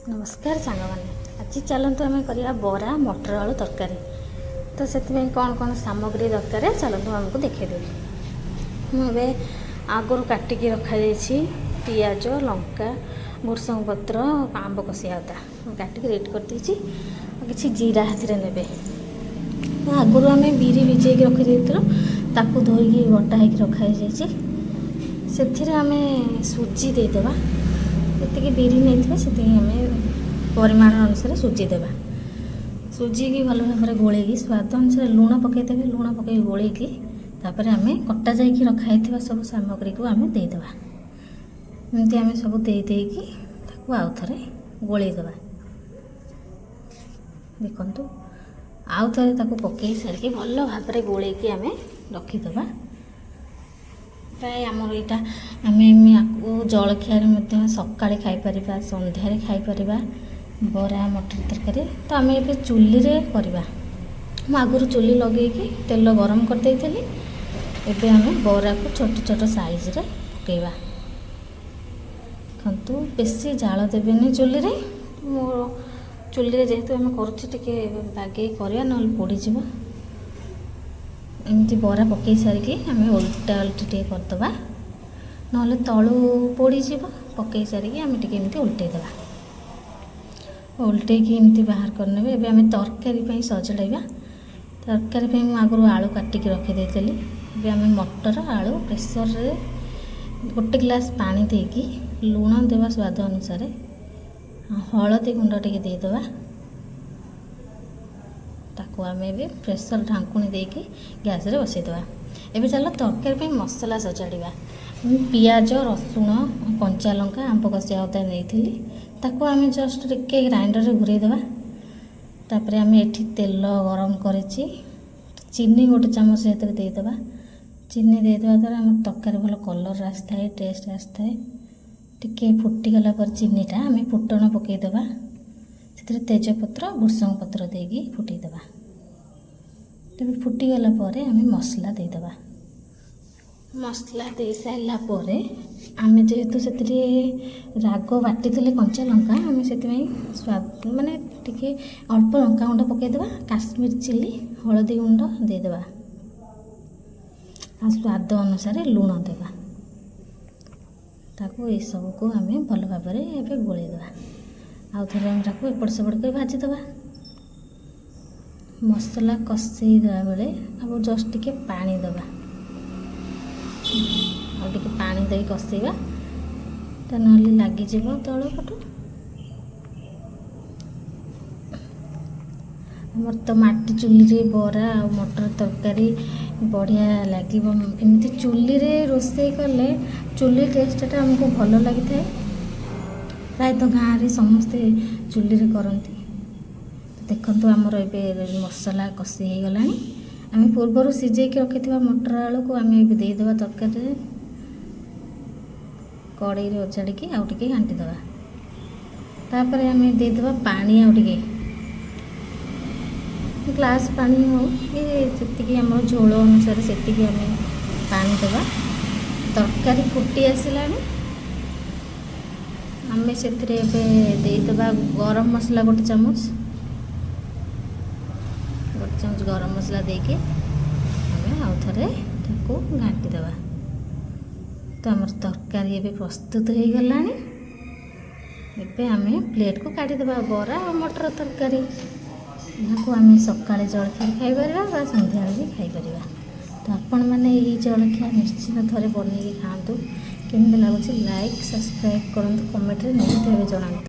नमस्कार सांग मैंने आज चलतु आम करवा बरा मटर आलू तरकारी। तो से कौन कौन सामग्री दरकार चलतु आमको देखदेवी। मुझे आगुरी काटिक रखी पियाज लंका भुर्संग पत्र आंब कषिया अदा काटिक रेड कर कि जीरा हाथ में ने आगुरी आम बिरी भिजे रखी धोईकी बटा हो रखाई से आम सुजी देदेबा जी बिरी नहीं से परिमाण अनुसार सुजी देवा। सुजी की भल भाव गोलैकी स्वाद अनुसार लुण पकईदेवे लुण पकई गोलैकी तापर आम कटा जाइए रखाई सब सामग्री को आम देदेवा। एमती आम सब देकी आउ थे गोलैदेवा। देखु आउ थे पकई सारिकी भल भाव गोलैकी आम रखीदे। प्राय आमर यहाँ आम जलखिया सकाଳେ खाईपर संध्यारे खाईपर बरा मटर तरकारी। तो आम ए चुली करवा आगुरी चुली लगेगी तेल गरम कर देइथिली। एबे आम बरा को छोट छोट साइज रे पकेवा। खंतु बेसी जाल देबेनी चुली रे। मो चुली रे जेहेतु आम करुचे बागे करवा न पोड़ी जीव। एमती बरा पकई सारिकी आम उल्टा उल्टी टे करदे ना तलू पोड़ीज पकई सारिकी आम टे एमती उल्टेदेवा। उल्टे की एमती बाहर करने एबे आम तरकारी सजड़ाइबा। तरकारी आगुरी आलू काटिक रखीदेली। आम मटर आलू प्रेसर रे गोटे ग्लास पानी देकी लुण देवा स्वाद अनुसार हलदी गुंड टे देदेबा। ताकू आम भी प्रेसर ढांकुणी देकी गैस रे बसईदेवा। एबे चलो तरकारी मसला सजाड़ा। पियाज रसुण कंचा लंका आंब कषिया अदा नहीं ताकू आम जस्ट टिके ग्राइंडर रे घुरेदेवा। तापर आम एठी तेल गरम करेची चीनी गोटे चामच देदेबा। चीनी देदेबा द्वारा आम तरकारी भल कलर आसता है टेस्ट आसता है। टिके फुटीगला पर चीनीटा आम फुटण पकईदेबा। से तेजपत्र भुर्संग पत्र देगी फुटीदेबा। तब फुटीगला आम मसला देदेबा। मसला दे सारा आम जेहेतु से राग बाटी कंचा लंका आम से स्वाद माने टिके अल्प लंका गुंड पकईदेबा। काश्मीर चिली हलदी गुंड देदेबा। स्वाद अनुसार लुण देवा। ताको ये सब को आम भल भाव में गोलैदेवा। आउ थे एपट सेपट कर भाजीदेवा। मसला कषेदेला बेले अब जस्ट टिके पानी देवा। और टिके पानी दे कषेबा तो ना लगिज तल पट। आमर तो माटी चुली रे बरा और मटर तरकारी बढ़िया लगे। एमती चुली रे रोषे कले चुली टेस्टा आमको भल लगी था। प्राय तो गाँव में समस्ते चुली रे करती। देखु आमर ए मसला कषि हो गला। आम पूर्वर सिझेक रखि मटर आलू को आम देदेबा तरकारी कड़े ओजाड़ी आउ टे घांटीदेवा। तापर आम देदेबा पानी आउ टे ग्लास पानी हो कि आम झोल अनुसार से आम पानी देवा। तरकारी फुटी आसला आम से देदेबा गरम मसला गोटे चामच गरम मसला देके आम आउ थे घांटीदेवा। तो आम तरकारी ए प्रस्तुत हो गला। एबे आम प्लेट को काढ़ीदेवा बरा और मटर तरकारी। यहाँ आम सकाଳେ जलखिया खाईपर संध्या भी खाईपर। तो आपण मैंने यही जलखिया निश्चित थे बनई खातु। केमी लगुच लाइक सब्सक्राइब करूँ कमेंट में निश्चित भाव जनातु।